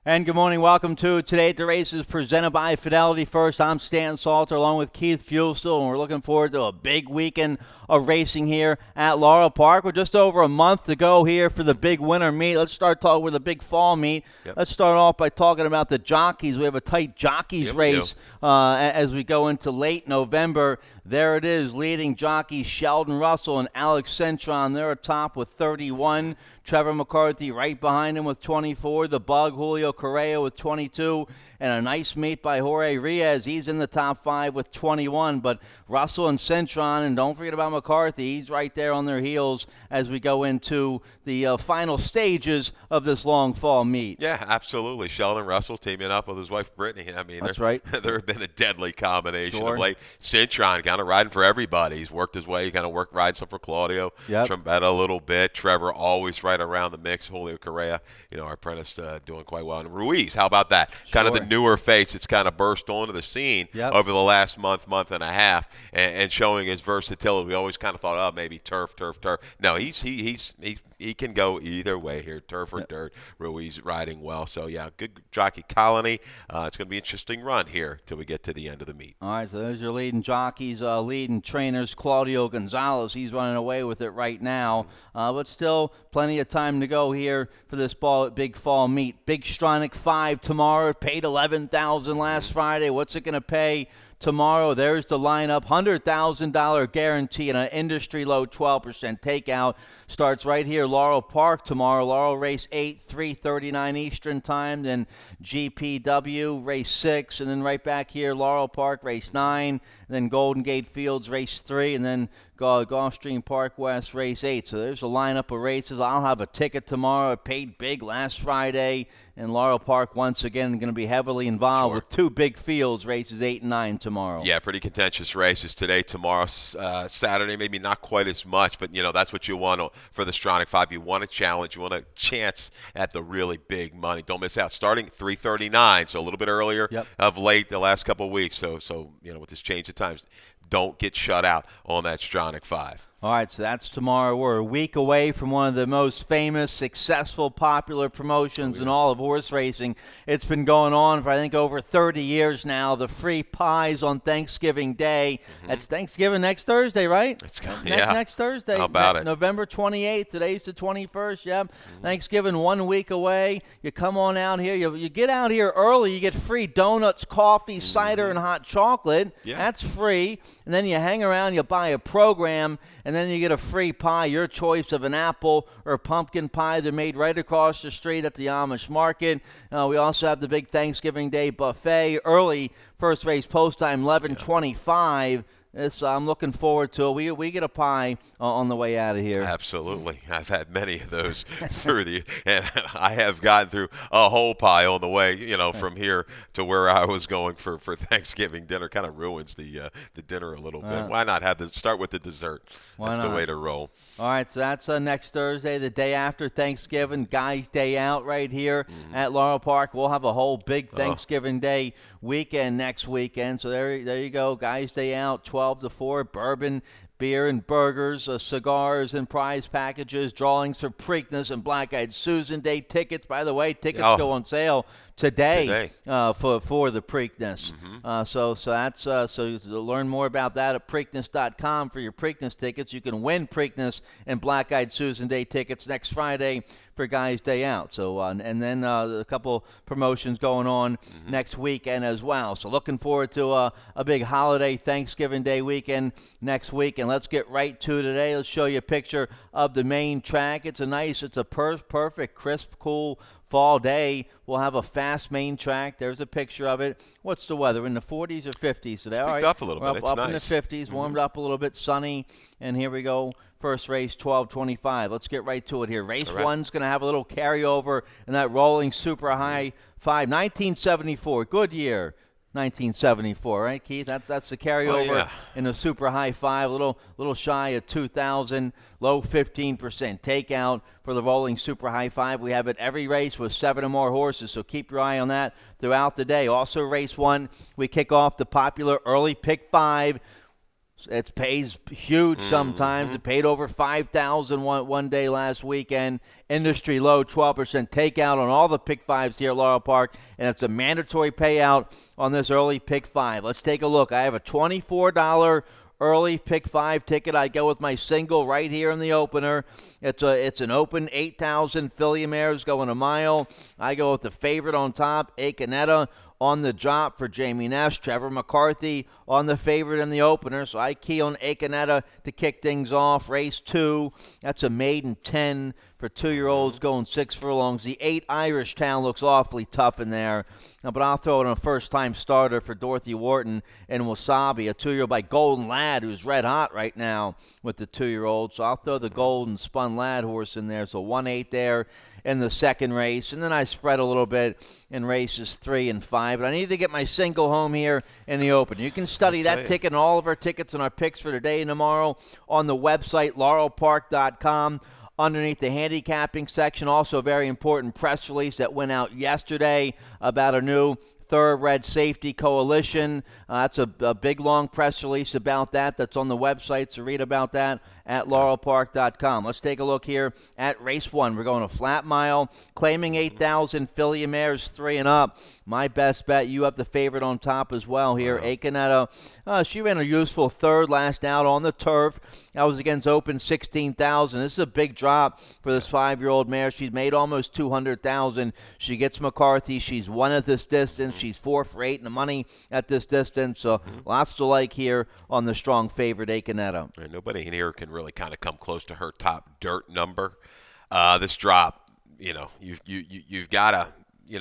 And good morning. Welcome to Today at the Races, presented by Fidelity First. I'm Stan Salter along with Keith Fuelstill, and we're looking forward to a big weekend of racing here at Laurel Park. We're just over a month to go here for the big winter meet. Let's start talking with the big fall meet. Yep. Let's start off by talking about the jockeys. We have a tight jockeys race as we go into late November. There it is, leading jockeys Sheldon Russell and Alex Cintron. They're atop with 31. Trevor McCarthy right behind him with 24. The Bug, Julio Correa with 22. And a nice meet by Jorge Riaz. He's in the top 5 with 21. But Russell and Cintron, and don't forget about McCarthy, he's right there on their heels as we go into the final stages of this long fall meet. Yeah, absolutely. Sheldon Russell teaming up with his wife Brittany. I mean, that's right. There have been a deadly combination of late. Cintron kind of riding for everybody. He's worked his way. He kind of riding some for Claudio. Trombetta a little bit. Trevor always right around the mix. Julio Correa, our apprentice, doing quite well. And Ruiz, how about that? Kind of the newer face. It's kind of burst onto the scene over the last month and a half, and showing his versatility. We always kind of thought, oh, maybe turf. No, he can go either way here, turf or dirt. Ruiz riding well. So, yeah, good jockey colony. It's going to be an interesting run here till we get to the end of the meet. All right, so there's your leading jockeys, leading trainers. Claudio Gonzalez, he's running away with it right now. But still plenty of time to go here for this big fall meet. Big Stronach 5 tomorrow. It paid $11,000 last Friday. What's it going to pay tomorrow? There's the lineup. $100,000 guarantee and an industry-low 12% takeout. Starts right here, Laurel Park tomorrow. Laurel race 8, 3:39 Eastern time. Then GPW race 6. And then right back here, Laurel Park race 9. And then Golden Gate Fields race 3. And then Gulfstream Park West race 8. So there's a lineup of races. I'll have a ticket tomorrow. It paid big last Friday. And Laurel Park, once again, going to be heavily involved with 2 big fields, races 8 and 9 tomorrow. Yeah, pretty contentious races today, tomorrow, Saturday, maybe not quite as much, but, that's what you want for the Stronach 5. You want a challenge. You want a chance at the really big money. Don't miss out. Starting 3:39, so a little bit earlier of late the last couple of weeks. So with this change of times, don't get shut out on that Stronach 5. All right, so that's tomorrow. We're a week away from one of the most famous, successful, popular promotions in all of horse racing. It's been going on for, I think, over 30 years now. The free pies on Thanksgiving Day. That's Thanksgiving next Thursday, right? Next Thursday. How about it? November 28th. Today's the 21st. Yep. Thanksgiving 1 week away. You come on out here. You get out here early. You get free donuts, coffee, cider, and hot chocolate. Yeah. That's free. And then you hang around. You buy a program. And then you get a free pie, your choice of an apple or pumpkin pie. They're made right across the street at the Amish market. We also have the big Thanksgiving Day buffet. Early first race post time, 11:25. I'm looking forward to it. We get a pie on the way out of here. Absolutely. I've had many of those and I have gotten through a whole pie on the way, from here to where I was going for Thanksgiving dinner. Kind of ruins the dinner a little bit. Why not start with the dessert? That's the way to roll. All right, so that's next Thursday, the day after Thanksgiving, Guys' Day Out right here at Laurel Park. We'll have a whole big Thanksgiving Day weekend next weekend. So there you go, Guys' Day Out, 12 to 4, bourbon, beer and burgers, cigars and prize packages, drawings for Preakness and Black-Eyed Susan Day tickets. By the way, tickets go on sale today. For the Preakness. So to learn more about that at Preakness.com for your Preakness tickets. You can win Preakness and Black-Eyed Susan Day tickets next Friday for Guys' Day Out. So and then a couple promotions going on next weekend as well. So looking forward to a big holiday Thanksgiving Day weekend next week. And let's get right to today. Let's show you a picture of the main track. It's a perfect, crisp, cool fall day. We'll have a fast main track. There's a picture of it. What's the weather? In the 40s or 50s today? It's picked up a little bit. It's up nice. In the 50s, warmed up a little bit, sunny. And here we go. First race, 12:25. Let's get right to it here. Race 1's going to have a little carryover in that rolling super high 5. 1974, good year. 1974, right, Keith? That's the carryover in the super high 5, a little shy of 2,000, low 15% takeout for the rolling super high 5. We have it every race with 7 or more horses, so keep your eye on that throughout the day. Also, race 1, we kick off the popular early pick 5. It pays huge sometimes. It paid over $5,000 one day last weekend. Industry low, 12% takeout on all the pick fives here at Laurel Park, and it's a mandatory payout on this early pick five. Let's take a look. I have a $24 early pick five ticket. I go with my single right here in the opener. It's an open 8,000 filly mares going a mile. I go with the favorite on top, Acanetta, on the drop for Jamie Ness. Trevor McCarthy on the favorite in the opener. So I key on Acanetta to kick things off. Race 2, that's a maiden 10 for 2-year-olds going 6 furlongs. The 8 Irish Town looks awfully tough in there. But I'll throw it on a first-time starter for Dorothy Wharton and Wasabi, a 2-year-old by Golden Lad, who's red hot right now with the 2-year-old. So I'll throw the Golden Spun Lad horse in there. So 1-8 there in the second race, and then I spread a little bit in races 3 and 5. But I need to get my single home here in the open. You can study that ticket and all of our tickets and our picks for today and tomorrow on the website, laurelpark.com. Underneath the handicapping section, also a very important press release that went out yesterday about a new Thoroughbred Safety Coalition. That's a big, long press release about that. That's on the website, so read about that at laurelpark.com. Let's take a look here at race 1. We're going a flat mile, claiming 8,000 filly mares 3 and up. My best bet, you have the favorite on top as well here, Acanetta. She ran a useful third last out on the turf. That was against open 16,000. This is a big drop for this 5-year-old mare. She's made almost 200,000. She gets McCarthy. She's won at this distance. She's 4 for 8 in the money at this distance. So lots to like here on the strong favorite, Acanetta. And nobody in here can really kind of come close to her top dirt number. This drop, you've got to,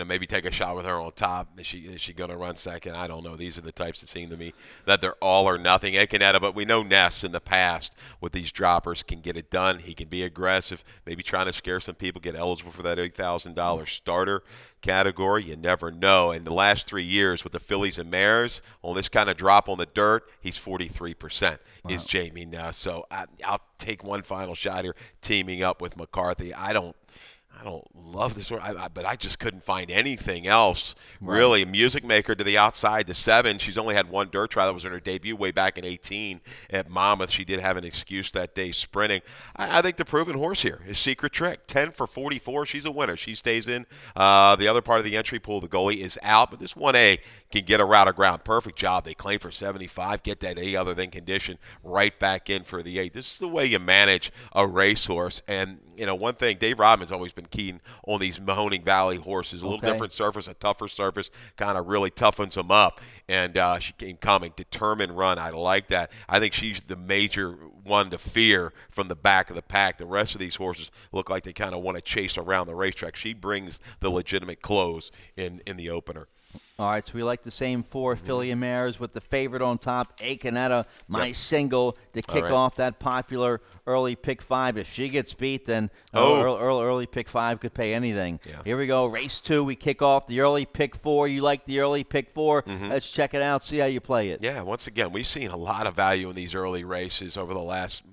maybe take a shot with her on top. Is she going to run second? I don't know. These are the types that seem to me that they're all or nothing. Acanetta, but we know Ness in the past with these droppers can get it done. He can be aggressive, maybe trying to scare some people, get eligible for that $8,000 starter category. You never know. In the last 3 years with the fillies and mares, on this kind of drop on the dirt, he's 43% is Jamie Ness. So I'll take one final shot here, teaming up with McCarthy. I don't love this, but I just couldn't find anything else. Really, a music maker to the outside, the 7. She's only had one dirt trial. That was in her debut way back in 18 at Monmouth. She did have an excuse that day sprinting. I think the proven horse here is Secret Trick. 10 for 44. She's a winner. She stays in. The other part of the entry pool, the goalie, is out, but this 1A can get a route of ground. Perfect job. They claim for 75. Get that A other than condition right back in for the 8. This is the way you manage a racehorse. And one thing, Dave Rodman's always been keen on these Mahoning Valley horses. A little different surface, a tougher surface, kind of really toughens them up. And she came coming, determined run. I like that. I think she's the major one to fear from the back of the pack. The rest of these horses look like they kind of want to chase around the racetrack. She brings the legitimate close in the opener. All right, so we like the same 4 filly and mares with the favorite on top, Acanetta, my single, to kick off that popular early pick 5. If she gets beat, then early pick 5 could pay anything. Yeah. Here we go, race 2. We kick off the early pick 4. You like the early pick 4? Let's check it out, see how you play it. Yeah, once again, we've seen a lot of value in these early races over the last,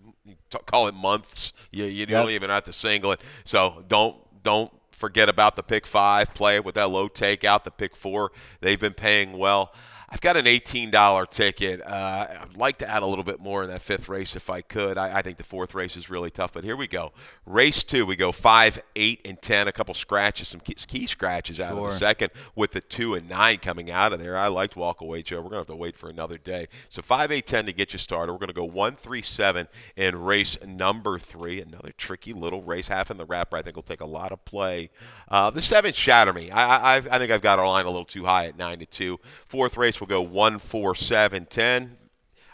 call it months. You don't even have to single it. So don't forget about the pick 5. Play it with that low takeout. The pick 4, they've been paying well. I've got an $18 ticket. I'd like to add a little bit more in that 5th race if I could. I think the 4th race is really tough, but here we go. Race 2, we go 5, 8, and 10. A couple scratches, some key scratches out of the second with the 2 and 9 coming out of there. I liked Walk Away Joe. We're going to have to wait for another day. So 5, 8, 10 to get you started. We're going to go 1, 3, 7 in race number 3. Another tricky little race, half in the wrapper. I think will take a lot of play. The 7 Shatter Me. I think I've got our line a little too high at 9-2. 4th race, we'll go 1, 4, 7, 10.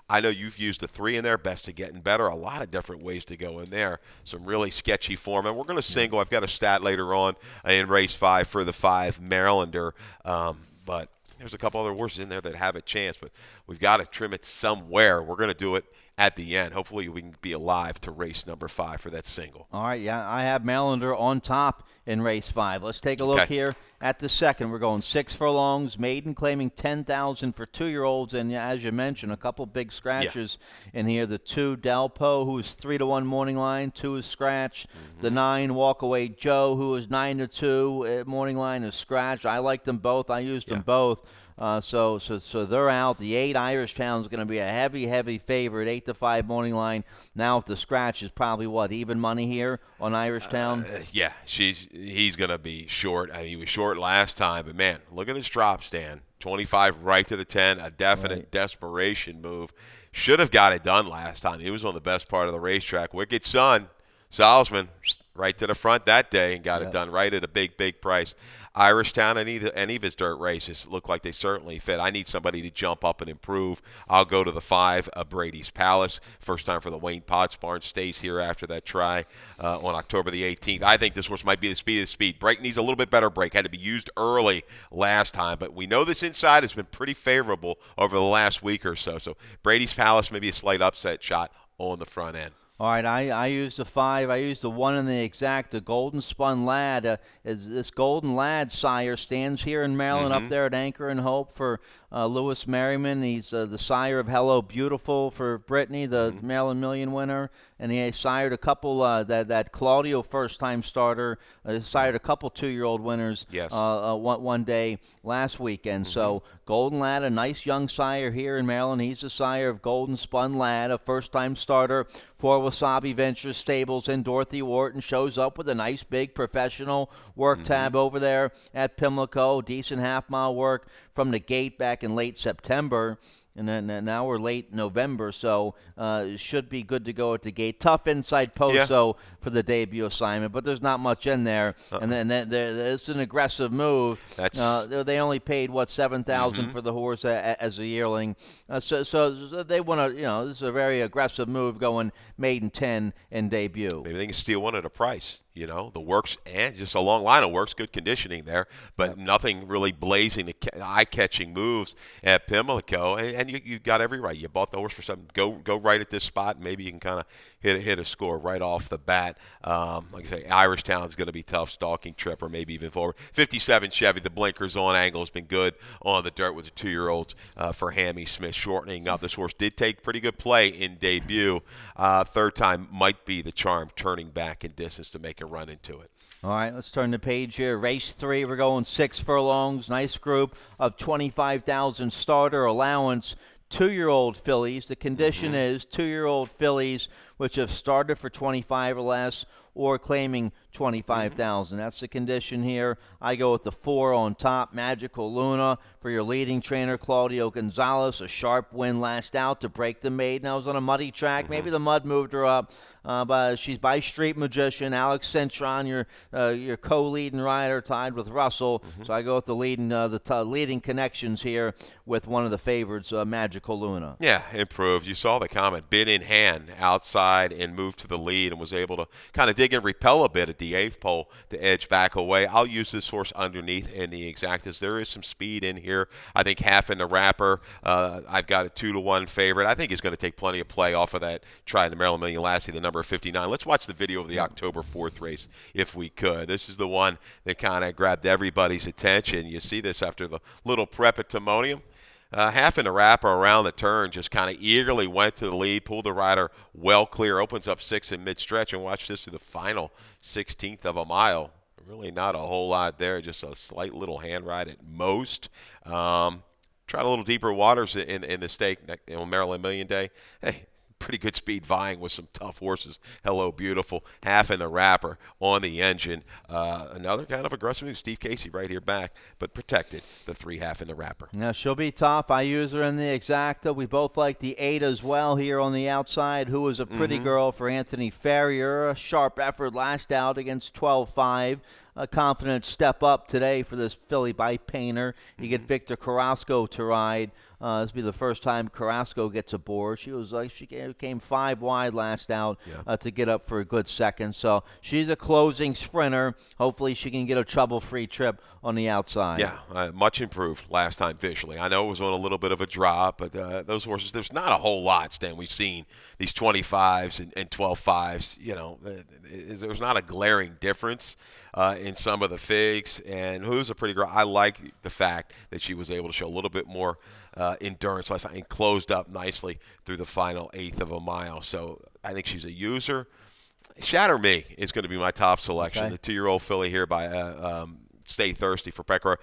I know you've used the 3 in there, best to getting better. A lot of different ways to go in there. Some really sketchy form. And we're going to single. I've got a stat later on in race 5 for the 5 Marylander. But there's a couple other horses in there that have a chance. But we've got to trim it somewhere. We're going to do it at the end. Hopefully we can be alive to race number 5 for that single. All right, yeah, I have Marylander on top in race 5. Let's take a look here at the second. We're going 6 furlongs, maiden claiming 10,000 for 2-year-olds, and as you mentioned, a couple big scratches in here. The 2 Delpo, who is 3-1 morning line, 2 is scratched. The 9 Walk Away Joe, who is 9-2 morning line, is scratched. I like them both. I used them both. So they're out. The 8 Irish Town is going to be a heavy favorite, 8-5 morning line. Now, if the scratch is probably even money here on Irish Town. Yeah, he's going to be short. I mean, he was short last time, but man, look at this drop, Stan. 25 right to the 10, a definite desperation move. Should have got it done last time. He was on the best part of the racetrack. Wicked son, Salzman, right to the front that day and got it done right at a big price. Irish Town, any of his dirt races look like they certainly fit. I need somebody to jump up and improve. I'll go to the 5, Brady's Palace. First time for the Wayne Potts barn. Stays here after that try on October the 18th. I think this horse might be the speed of the speed. Break needs a little bit better break. Had to be used early last time, but we know this inside has been pretty favorable over the last week or so. So Brady's Palace, maybe a slight upset shot on the front end. All right, I used the 5. I used the 1 in the exact, the Golden Spun Lad. This Golden Lad sire stands here in Maryland up there at Anchor and Hope for Lewis Merriman. He's the sire of Hello Beautiful for Brittany, the Maryland Million winner. And he sired a couple, that Claudio first-time starter, sired a couple 2-year-old winners one day last weekend. So Golden Lad, a nice young sire here in Maryland. He's the sire of Golden Spun Lad, a first-time starter for Wasabi Ventures Stables, and Dorothy Wharton shows up with a nice big professional work tab over there at Pimlico. Decent half-mile work from the gate back in late September. And then now we're late November, so it should be good to go at the gate. Tough inside post, though, for the debut assignment, but there's not much in there. And then it's an aggressive move. They only paid, $7,000 for the horse as a yearling. So they want to, this is a very aggressive move going maiden 10 in debut. Maybe they can steal one at a price. The works and just a long line of works, good conditioning there, but nothing really blazing, eye-catching moves at Pimlico. And you got every right. You bought the horse for something. Go right at this spot. Maybe you can kind of hit a score right off the bat. Like I say, Irish Town's going to be tough, stalking trip or maybe even forward. 57 Chevy, the blinkers on angle has been good on the dirt with the 2-year-olds for Hammy Smith, shortening up. This horse did take pretty good play in debut. Third time might be the charm, turning back in distance to make a run into it. All right, let's turn the page here. Race 3, we're going 6 furlongs. Nice group of 25,000 starter allowance. 2-year-old fillies. The condition is 2-year-old fillies which have started for 25 or less or claiming 25,000. That's the condition here. I go with the 4 on top, Magical Luna, for your leading trainer, Claudio Gonzalez. A sharp win last out to break the maiden. I was on a muddy track. Maybe the mud moved her up. But she's by Street Magician. Alex Cintron, your co-leading rider, tied with Russell. So I go with the leading connections here with one of the favorites, Magical Luna. Yeah, improved. You saw the comment, bid in hand outside and moved to the lead and was able to kind of dig and repel a bit at the 8th pole to edge back away. I'll use this horse underneath in the exactas. There is some speed in here. I think half in the wrapper. I've got a 2-1 favorite. I think he's going to take plenty of play off of that try in the Maryland Million Lassie, the number 59. Let's watch the video of the October 4th race if we could. This is the one that kind of grabbed everybody's attention. You see this after the little prep at Timonium. Half in the wrapper around the turn, just kind of eagerly went to the lead, pulled the rider well clear, opens up 6 in mid-stretch, and watch this through the final 16th of a mile. Really not a whole lot there, just a slight little hand ride at most. Tried a little deeper waters in the stake on Maryland Million Day. Hey, pretty good speed vying with some tough horses. Hello Beautiful, half in the wrapper on the engine. Another kind of aggressive move. Steve Casey right here back, but protected the 3 half in the wrapper. Now she'll be tough. I use her in the exacta. We both like the 8 as well here on the outside, who was a pretty girl for Anthony Farrier. A sharp effort last out against 12-5. A confident step up today for this filly by Painter. You get Victor Carrasco to ride. This will be the first time Carrasco gets aboard. She came 5 wide last out to get up for a good second. So she's a closing sprinter. Hopefully she can get a trouble-free trip on the outside. Yeah, much improved last time visually. I know it was on a little bit of a drop, but those horses, there's not a whole lot, Stan. We've seen these 25s and 12-5s. There's not a glaring difference in some of the figs. And who's a pretty girl? I like the fact that she was able to show a little bit more endurance last time and closed up nicely through the final 1/8 of a mile. So I think she's a user. Shatter Me is going to be my top selection. Okay. The 2-year-old filly here by Stay Thirsty for Pecker.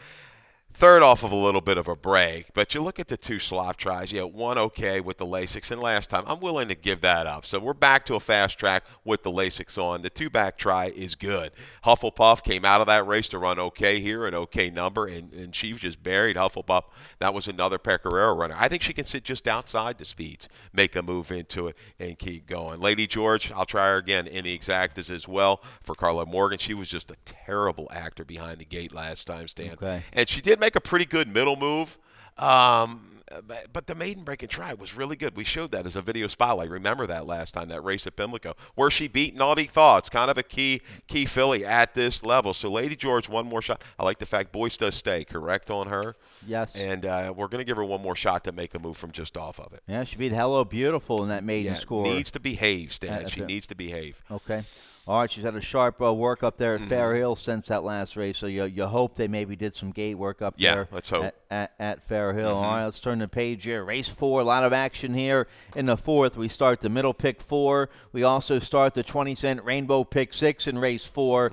third off of a little bit of a break, but you look at the 2 slop tries. You had 1 okay with the Lasix, and last time I'm willing to give that up. So we're back to a fast track with the Lasix on. The 2-back try is good. Hufflepuff came out of that race to run okay here, an okay number, and she just buried Hufflepuff. That was another Pecoraro runner. I think she can sit just outside the speeds, make a move into it, and keep going. Lady George, I'll try her again in the exactas as well for Carla Morgan. She was just a terrible actor behind the gate last time, Stan. Okay. And she did make a pretty good middle move, but the maiden break and try was really good. We showed that as a video spotlight. Remember that last time, that race at Pimlico, where she beat Naughty Thoughts, kind of a key filly at this level. So Lady George, one more shot. I like the fact Boyce does stay, correct on her? Yes. And we're going to give her one more shot to make a move from just off of it. Yeah, she beat Hello Beautiful in that maiden score. Needs to behave, Stan. She needs to behave. Okay. All right, she's had a sharp work up there at Fair Hill since that last race, so you hope they maybe did some gate work up there. Yeah, let's hope. At Fair Hill. All right, let's turn the page here. Race 4, a lot of action here in the 4th. We start the middle pick 4. We also start the 20-cent Rainbow pick 6 in race 4.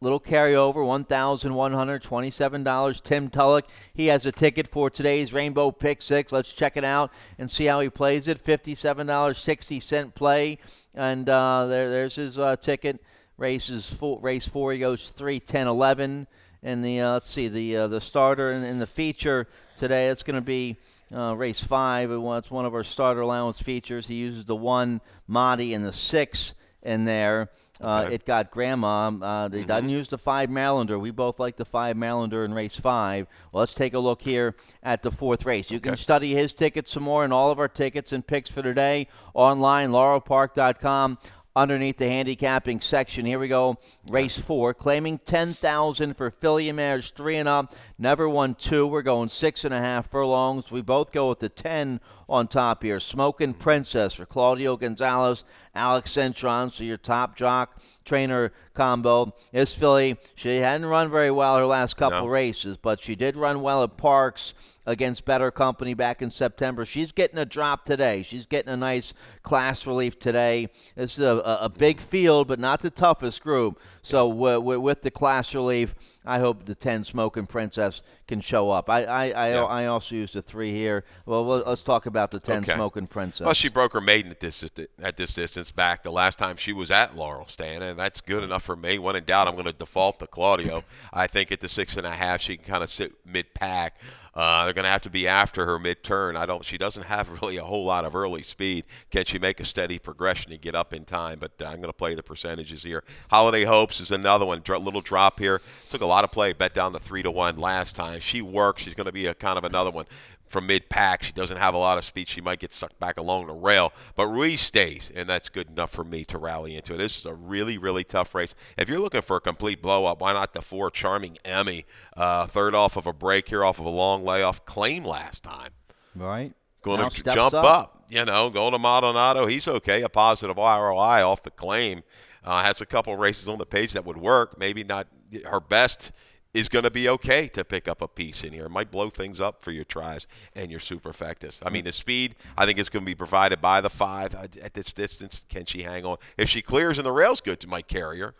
Little carryover, $1,127. Tim Tulloch, he has a ticket for today's Rainbow Pick 6. Let's check it out and see how he plays it. $57.60 play, and there's his ticket. Race 4, he goes 3, 10, 11. And let's see, the starter in the feature today, it's going to be race 5. It's one of our starter allowance features. He uses the 1, Mahdi, and the 6 in there. Okay. It got Grandma. He doesn't use the 5 Marylander. We both like the 5 Marylander in race 5. Well, let's take a look here at the 4th race. You can study his tickets some more and all of our tickets and picks for today online, laurelpark.com. Underneath the handicapping section, here we go. Race 4, claiming $10,000 for filly and mares 3 and up. Never won 2. We're going 6.5 furlongs. We both go with the 10 on top here. Smokin' Princess for Claudio Gonzalez, Alex Centron. So your top jock trainer combo. This filly, she hadn't run very well her last couple races, but she did run well at Parks against Better Company back in September. She's getting a drop today. She's getting a nice class relief today. This is a big field, but not the toughest group. So with the class relief, I hope the 10 Smokin' Princess can show up. I also used the 3 here. Well, let's talk about the 10 Smokin' Princess. Well, she broke her maiden at this distance back the last time she was at Laurel, Stan, and that's good enough for me. When in doubt, I'm going to default to Claudio. I think at the 6.5, she can kind of sit mid-pack. They're going to have to be after her mid-turn. She doesn't have really a whole lot of early speed. Can she make a steady progression and get up in time? But I'm going to play the percentages here. Holiday Hopes is another one. Little drop here. Took a lot of play. Bet down to 3-1 last time. She works. She's going to be a kind of another one. From mid-pack, she doesn't have a lot of speed. She might get sucked back along the rail. But Ruiz stays, and that's good enough for me to rally into it. This is a really, really tough race. If you're looking for a complete blow-up, why not the 4 Charming Emmy? Third off of a break here, off of a long layoff. Claim last time. Right. Going to jump up. Going to Maldonado. He's okay. A positive ROI off the claim. Has a couple races on the page that would work. Maybe not her best is going to be okay to pick up a piece in here. It might blow things up for your tries and your superfectus. I mean, the speed, I think it's going to be provided by the 5 at this distance. Can she hang on? If she clears and the rail's good, you might carry her.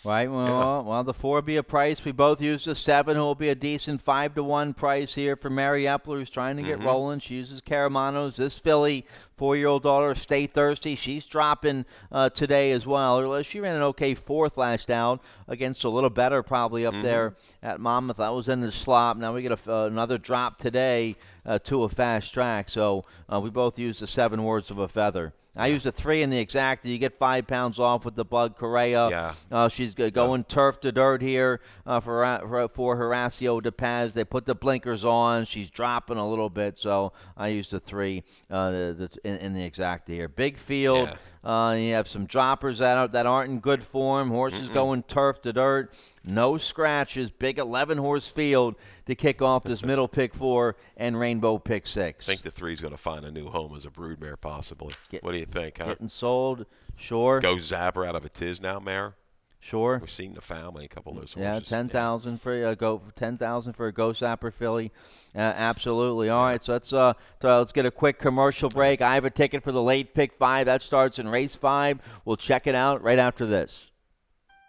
Right. Well, the 4 will be a price. We both use the 7, who will be a decent 5-1 price here for Mary Epler, who's trying to get rolling. She uses Caramanos. This filly, 4-year-old daughter, Stay Thirsty. She's dropping today as well. She ran an okay 4th last out against a little better probably up there at Monmouth. That was in the slop. Now we get another drop today to a fast track. So we both use the 7 words of a feather. I use a 3 in the exacta. You get 5 pounds off with the Bug Correa. She's going turf to dirt here for Horacio De Paz. They put the blinkers on. She's dropping a little bit, so I used a 3 in the exacta here. Big field. You have some droppers that aren't in good form. Horses going turf to dirt. No scratches. Big 11-horse field to kick off this middle pick 4 and Rainbow pick 6. I think the 3 is going to find a new home as a broodmare, possibly. What do you think, huh? Getting sold, sure. Go Zapper out of a Tiz now, Mare. Sure. We've seen the family, a couple of those Yeah, horses. $10,000 for $10,000 for a Go Zapper filly. Absolutely. All right, so let's get a quick commercial break. I have a ticket for the late pick 5. That starts in race 5. We'll check it out right after this.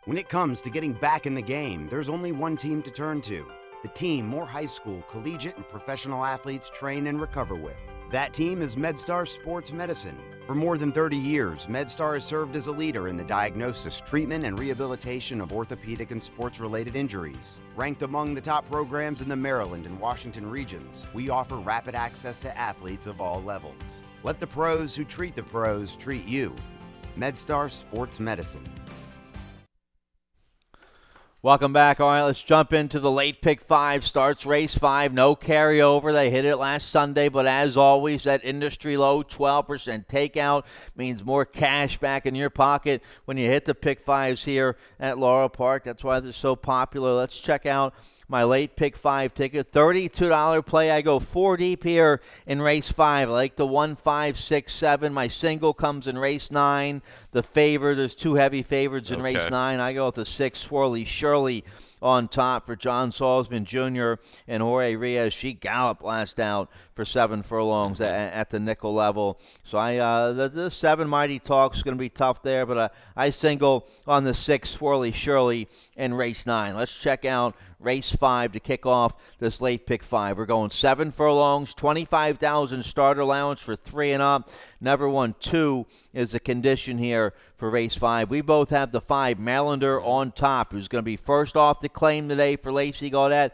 When it comes to getting back in the game, there's only one team to turn to. the team more high school, collegiate, and professional athletes train and recover with. That team is MedStar Sports Medicine. For more than 30 years, MedStar has served as a leader in the diagnosis, treatment, and rehabilitation of orthopedic and sports-related injuries. Ranked among the top programs in the Maryland and Washington regions, we offer rapid access to athletes of all levels. Let the pros who treat the pros treat you. MedStar Sports Medicine. Welcome back. All right, let's jump into the late pick 5. Starts race 5. No carryover. They hit it last Sunday, but as always, that industry low 12% takeout means more cash back in your pocket when you hit the pick 5s here at Laurel Park. That's why they're so popular. Let's check out my late pick 5 ticket. $32 play. I go 4 deep here in race 5. I like the 1, 5, 6, 7. My single comes in race 9. The favor, there's 2 heavy favorites in race 9. I go with the 6, Swirly Shirley on top for John Salzman Jr. and Jorge Rios. She galloped last out for 7 furlongs at the nickel level. So the 7 Mighty Talk is going to be tough there, but I single on the 6, Swirly Shirley in race 9. Let's check out race 5 to kick off this late pick 5. We're going 7 furlongs, 25,000 starter allowance for 3 and up. Never won 2 is the condition here for race 5. We both have the 5 Marylander on top, who's going to be first off the claim today for Lacey Gaudette.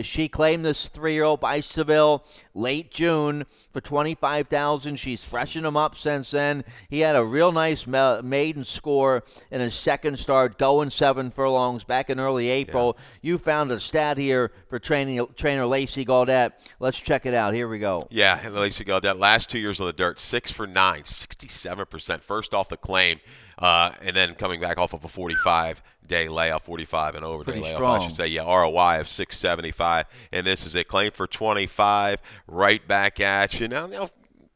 She claimed this 3-year-old by Seville late June for $25,000. She's freshened him up since then. He had a real nice maiden score in his second start, going 7 furlongs back in early April. Yeah. You found a stat here for trainer Lacey Gaudette. Let's check it out. Here we go. Yeah, and Lacey Gaudette, last 2 years on the dirt, 6 for 9, 67%. First off the claim, and then coming back off of a 45-day layoff, 45 and over day layoff, strong. I should say. Yeah, ROI of 675, and this is a claim for 25, right back at you. Now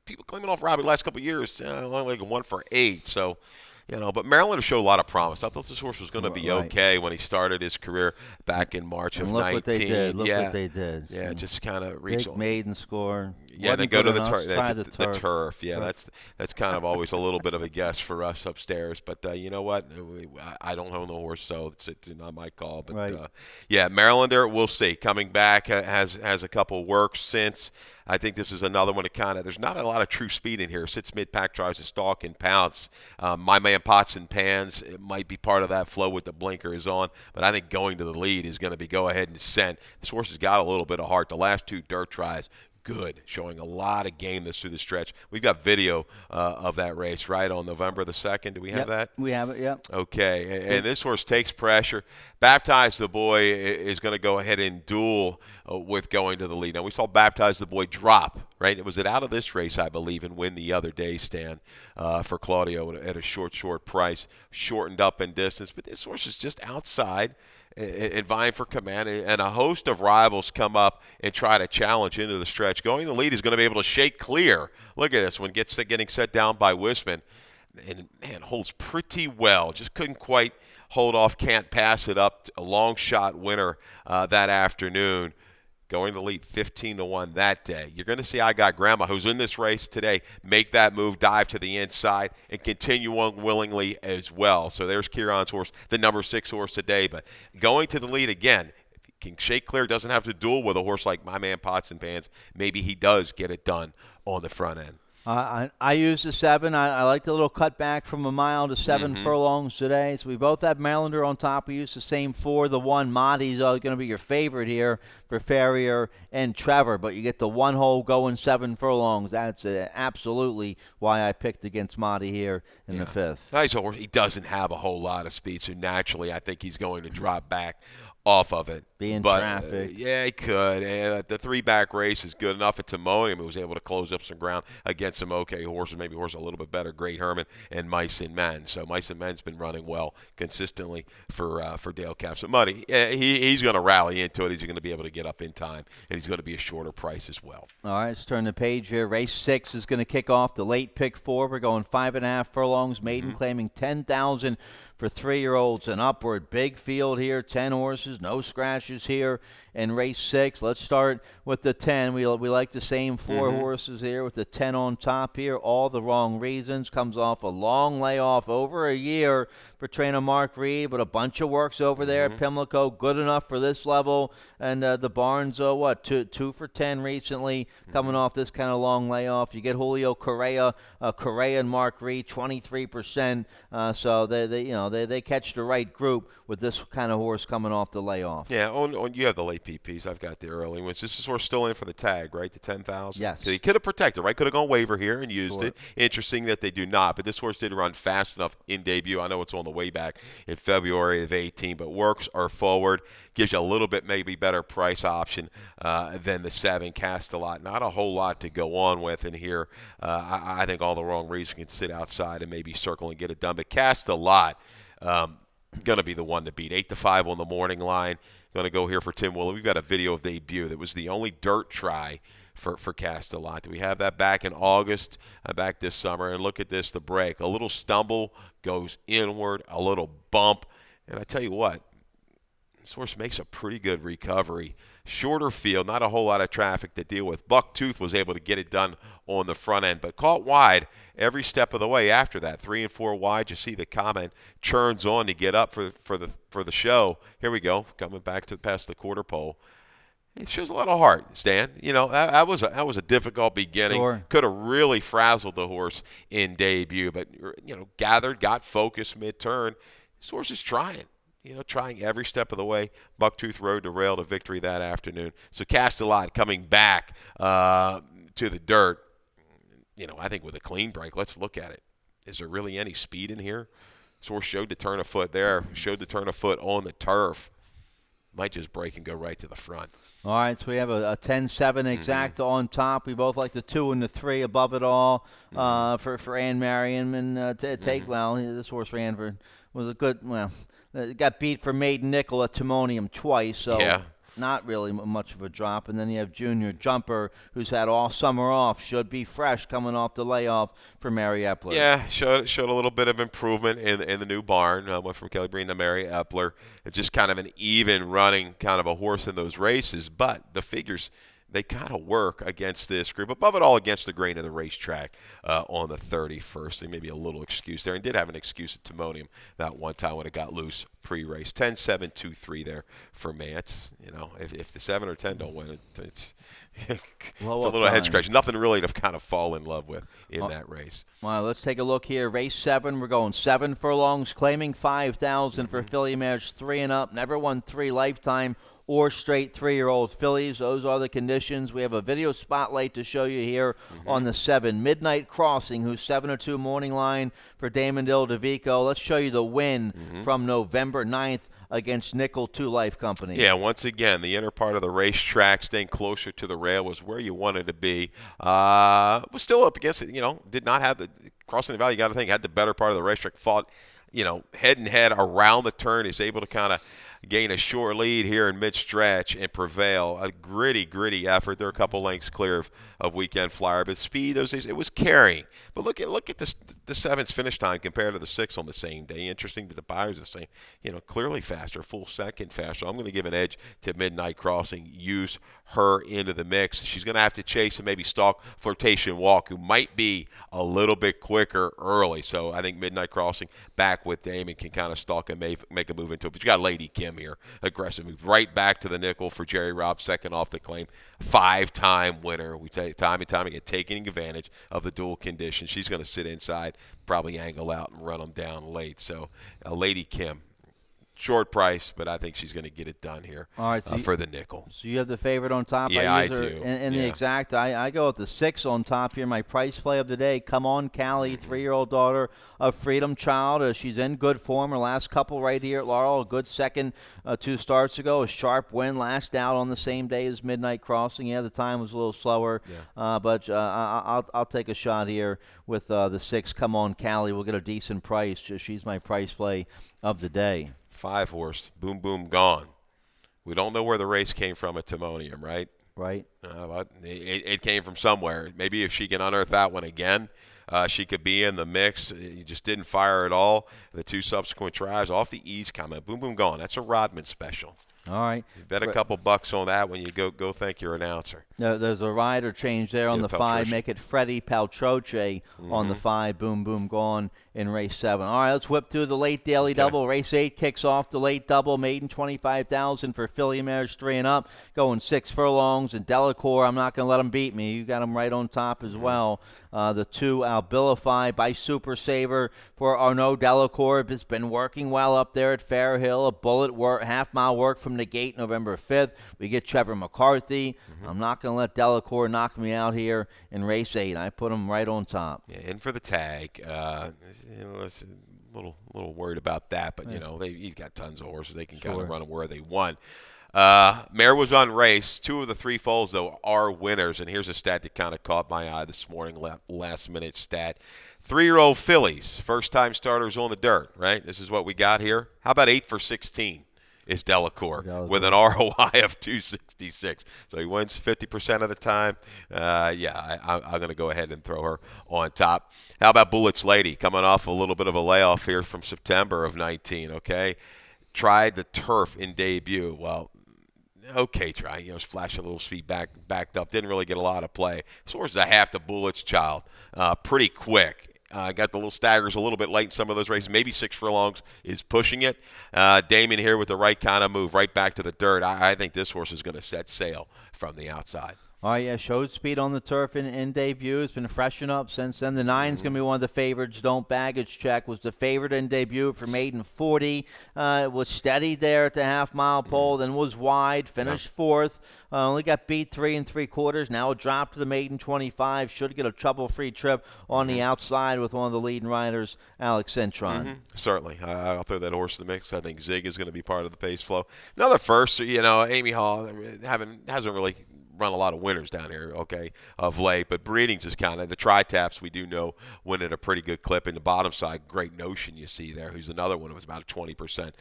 people claiming off Robbie the last couple of years, only like 1 for 8, so. But Maryland showed a lot of promise. I thought this horse was going to be okay when he started his career back in March of 19. What they did. Look what they did. Yeah, just kind of reach. Big maiden score. Yeah, they go to the turf. Yeah, right. that's kind of always a little bit of a guess for us upstairs. But you know what? I don't own the horse, so it's not my call. But right. Marylander, we'll see. Coming back has a couple works since. I think this is another one that there's not a lot of true speed in here. Sits mid-pack, tries to stalk and pounce. My man Pots and Pans, it might be part of that flow with the blinkers on, but I think going to the lead is going to be go ahead and send. This horse has got a little bit of heart. The last 2 dirt tries, good, showing a lot of gameness through the stretch. We've got video of that race, right, on November the 2nd. Do we have that? We have it, yeah. Okay, and this horse takes pressure. Baptize the Boy is going to go ahead and duel with going to the lead. Now, we saw Baptize the Boy drop, right? Was it out of this race, I believe, and win the other day stand for Claudio at a short price, shortened up in distance. But this horse is just outside and vying for command, and a host of rivals come up and try to challenge into the stretch. Going the lead is going to be able to shake clear. Look at this one, getting set down by Wisman, and man, holds pretty well. Just couldn't quite hold off, can't pass it up. A long shot winner that afternoon. Going to lead 15-1 that day. You're going to see I Got Grandma, who's in this race today, make that move, dive to the inside, and continue on willingly as well. So there's Kieran's horse, the number 6 horse today. But going to the lead again, if he can shake clear, doesn't have to duel with a horse like my man Pots and Pans. Maybe he does get it done on the front end. I used the 7. I like the little cutback from a mile to 7 furlongs today. So we both have Marylander on top. We used the same 4. The 1, Monty's going to be your favorite here for Farrier and Trevor. But you get the 1 hole going 7 furlongs. That's absolutely why I picked against Monty here in the 5th. Nice horse. He doesn't have a whole lot of speed, so naturally I think he's going to drop back off of it. Traffic. Yeah, he could. And the 3-back race is good enough at Timoleum. He was able to close up some ground against some okay horses, maybe horses a little bit better, Great Herman and Mice and Men. So Mice and Men's been running well consistently for Dale Caps. So Muddy, he's going to rally into it. He's going to be able to get up in time, and he's going to be a shorter price as well. All right, let's turn the page here. Race 6 is going to kick off the late pick 4. We're going 5.5 furlongs. Maiden claiming $10,000 for 3-year-olds and upward. Big field here, 10 horses. horses, no scratches here in race 6. Let's start with the 10. We like the same 4 horses here with the 10 on top here. All the wrong reasons. Comes off a long layoff, over a year for trainer Mark Reed, but a bunch of works over there at Pimlico. Good enough for this level. And the barn's, 2 for 10 recently, coming off this kind of long layoff. You get Julio Correa and Mark Reed, 23%. So they catch the right group with this kind of horse coming off the layoff. Yeah, on you have the late PPs. I've got the early ones. This is horse still in for the tag, right? The 10,000. Yes. So he could have protected, right? Could have gone waiver here and used it. Interesting that they do not. But this horse did run fast enough in debut. I know it's on the way back in February of 18, but works are forward. Gives you a little bit maybe better price option than the 7 Cast a Lot. Not a whole lot to go on with in here. I think all the wrong reasons can sit outside and maybe circle and get it done. But Cast a Lot, going to be the one to beat. 8-5 on the morning line. Going to go here for Tim Willie. We've got a video of debut. That was the only dirt try for Cast a Lot. We have that back in August, back this summer. And look at this, the break. A little stumble, goes inward, a little bump. And I tell you what, this horse makes a pretty good recovery. Shorter field, not a whole lot of traffic to deal with. Bucktooth was able to get it done on the front end, but caught wide every step of the way after that. 3 and 4 wide. You see the comment churns on to get up for the show. Here we go, coming back to past the quarter pole. It shows a lot of heart, Stan. That was a difficult beginning. Sure. Could have really frazzled the horse in debut, but gathered, got focused mid-turn. This horse is trying. Trying every step of the way. Bucktooth rode the rail to victory that afternoon. So Cast a Lot coming back to the dirt. I think with a clean break, let's look at it. Is there really any speed in here? This horse showed the turn of foot there. Showed the turn of foot on the turf. Might just break and go right to the front. All right, so we have a 10-7 exact on top. We both like the 2 and the 3 above it all for Ann Marion. And this horse ran was a good, got beat for Maiden Nickel at Timonium twice, so not really much of a drop. And then you have Junior Jumper, who's had all summer off, should be fresh coming off the layoff for Mary Epler. Yeah, showed a little bit of improvement in the new barn. Went from Kelly Breen to Mary Epler. It's just kind of an even running kind of a horse in those races, but the figures, they kind of work against this group. Above it all, against the grain of the racetrack on the 31st. They maybe a little excuse there, and did have an excuse at Timonium that one time when it got loose pre-race. 10-7, 2-3 there for me. It's, if the 7 or 10 don't win, it's a little head scratch. Nothing really to kind of fall in love with in that race. Well, let's take a look here. Race 7, we're going 7 furlongs, claiming 5,000 for filly mares 3 and up. Never won 3 lifetime or straight 3-year-old fillies. Those are the conditions. We have a video spotlight to show you here on the 7. Midnight Crossing, who's 7-2 morning line for Damon Dill DeVico. Let's show you the win from November 9th against Nickel 2 Life Company. Yeah, once again, the inner part of the racetrack, staying closer to the rail, was where you wanted to be. Was still up against it, did not have the crossing the valley. You got to think, had the better part of the racetrack, fought, head and head around the turn. He's able to kind of gain a short lead here in mid-stretch and prevail. A gritty effort. They're a couple lengths clear of Weekend Flyer, but speed those days, it was carrying. But look at the 7's finish time compared to the 6 on the same day. Interesting that the buyers are the same. Clearly faster, full second faster. I'm going to give an edge to Midnight Crossing. Use her into the mix. She's going to have to chase and maybe stalk Flirtation Walk, who might be a little bit quicker early. So I think Midnight Crossing back with Damon can kind of stalk and make a move into it. But you got Lady Kim here, aggressive move right back to the nickel for Jerry Robb, second off the claim. 5-time winner. We tell you time and time again, taking advantage of the dual condition. She's going to sit inside, probably angle out and run them down late. So Lady Kim, short price, but I think she's going to get it done here. All right, so for the nickel. So you have the favorite on top. Yeah, I do. In the exact, I go with the 6 on top here. My price play of the day. Come on, Callie, 3-year-old daughter of Freedom Child. She's in good form. Her last couple right here at Laurel. A good second 2 starts ago. A sharp win last out on the same day as Midnight Crossing. Yeah, the time was a little slower, but I'll take a shot here with the 6. Come on, Callie. We'll get a decent price. She's my price play of the day. 5 horse, Boom Boom Gone. We don't know where the race came from at Timonium, right? Right. But it came from somewhere. Maybe if she can unearth that one again, she could be in the mix. You just didn't fire at all. The 2 subsequent tries off the ease comment. Boom Boom Gone. That's a Rodman special. All right. You bet a couple bucks on that when you go thank your announcer. There's a rider change there on the 5. Make it Freddie Paltroche on the 5. Boom, boom, gone in race 7. All right, let's whip through the late daily double. Race 8 kicks off the late double. Maiden 25,000 for filly mares 3 and up. Going 6 furlongs. And Delacour, I'm not going to let him beat me. You got him right on top as well. The 2, Albilify by Super Saver for Arnaud Delacour. It's been working well up there at Fairhill. A bullet work, half-mile work from the gate November 5th. We get Trevor McCarthy. I'm not going to let Delacour knock me out here in race 8. I put him right on top. Yeah, in for the tag. Listen, a little worried about that, but he's got tons of horses. They can kind of run them where they want. Mare was unraced. 2 of the 3 foals, though, are winners. And here's a stat that kind of caught my eye this morning, last-minute stat. 3-year-old fillies, first-time starters on the dirt, right? This is what we got here. How about 8 for 16 is Delacour with an ROI of 266. So he wins 50% of the time. I'm going to go ahead and throw her on top. How about Bullett's Lady, coming off a little bit of a layoff here from September of 19, okay? Tried the turf in debut. Well, okay, flashed a little speed backed up. Didn't really get a lot of play. Source is a half to Bullett's child. Pretty quick. Got the little staggers a little bit late in some of those races. Maybe 6 furlongs is pushing it. Damon here with the right kind of move, right back to the dirt. I think this horse is going to set sail from the outside. Oh, yeah, showed speed on the turf in debut. It's been freshened up since then. The 9's going to be one of the favorites. Don't Baggage Check was the favorite in debut for maiden 40. Was steady there at the half-mile pole, then was wide, finished 4th. Only got beat 3 3/4. Now a drop to the maiden 25. Should get a trouble-free trip on the outside with one of the leading riders, Alex Cintron. Certainly. I'll throw that horse in the mix. I think Zig is going to be part of the pace flow. Another first, Amy Hall hasn't really run a lot of winners down here, of late. But Breedings is kind of the tri-taps we do know win at a pretty good clip. In the bottom side, Great Notion you see there, who's another one who was about 20%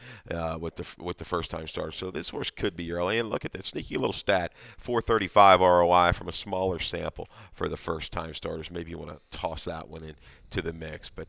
with the first-time starter. So this horse could be early. And look at that sneaky little stat, 435 ROI from a smaller sample for the first-time starters. Maybe you want to toss that one into the mix. But,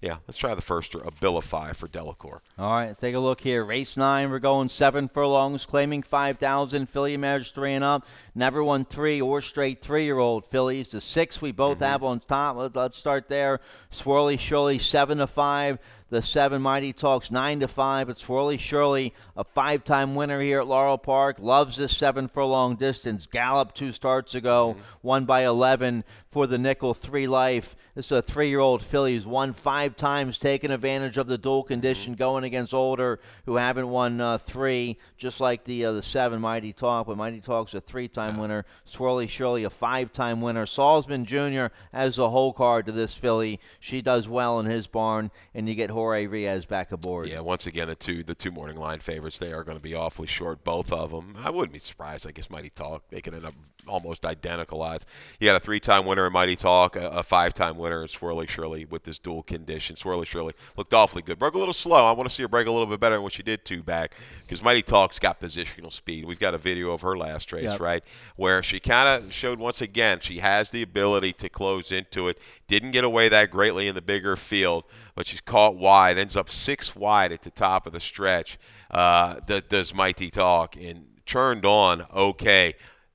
let's try the first Abilify for Delacour. All right, let's take a look here. Race 9, we're going 7 furlongs, claiming 5,000. Filly mares 3 and up. Never won 3 or straight 3-year-old fillies. The 6 we both have on top. Let's start there. Swirly Shirley 7-5. The 7 Mighty Talks 9-5. But Swirly Shirley, a 5-time winner here at Laurel Park, loves this 7 furlong distance. Galloped 2 starts ago, won by 11 for the nickel 3 life. This is a 3-year-old filly who's won 5 times, taking advantage of the dual condition, going against older who haven't won 3, just like the 7 Mighty Talk. But Mighty Talk's a 3-time winner. Swirly Shirley, a 5-time winner. Salzman Jr. has a whole card to this filly. She does well in his barn, and you get Jorge Riaz back aboard. Yeah, once again, the two morning line favorites, they are going to be awfully short, both of them. I wouldn't be surprised. I guess Mighty Talk, they could end up almost identical odds. You got a 3-time winner in Mighty Talk, a 5-time winner in Swirly Shirley with this dual condition. Swirly Shirley looked awfully good. Broke a little slow. I want to see her break a little bit better than what she did 2 back, because Mighty Talk's got positional speed. We've got a video of her last race, right, where she kind of showed once again she has the ability to close into it. Didn't get away that greatly in the bigger field, but she's caught wide, ends up 6 wide at the top of the stretch. Does Mighty Talk, and turned on okay.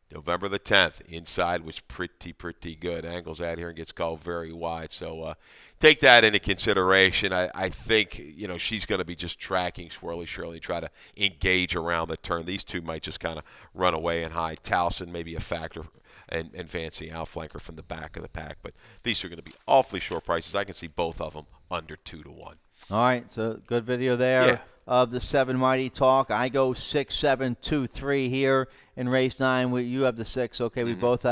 November the 10th, inside was pretty good. Angles out here and gets called very wide. So take that into consideration. I think, she's going to be just tracking Swirly Shirley, try to engage around the turn. These two might just kind of run away and hide. Towson may be a factor, and Fancy outflanker from the back of the pack. But these are going to be awfully short prices. I can see both of them under 2-1. All right, so good video there of the 7 Mighty Talk. I go 6, 7, 2, 3 here in race 9. You have the 6. Okay, we both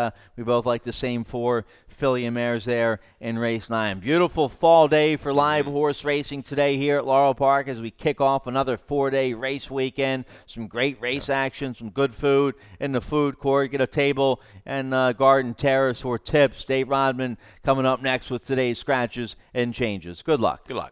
like the same 4 filly and mares there in race 9. Beautiful fall day for live horse racing today here at Laurel Park as we kick off another 4-day race weekend. Some great race action, some good food in the food court. Get a table and garden terrace for tips. Dave Rodman coming up next with today's scratches and changes. Good luck. Good luck.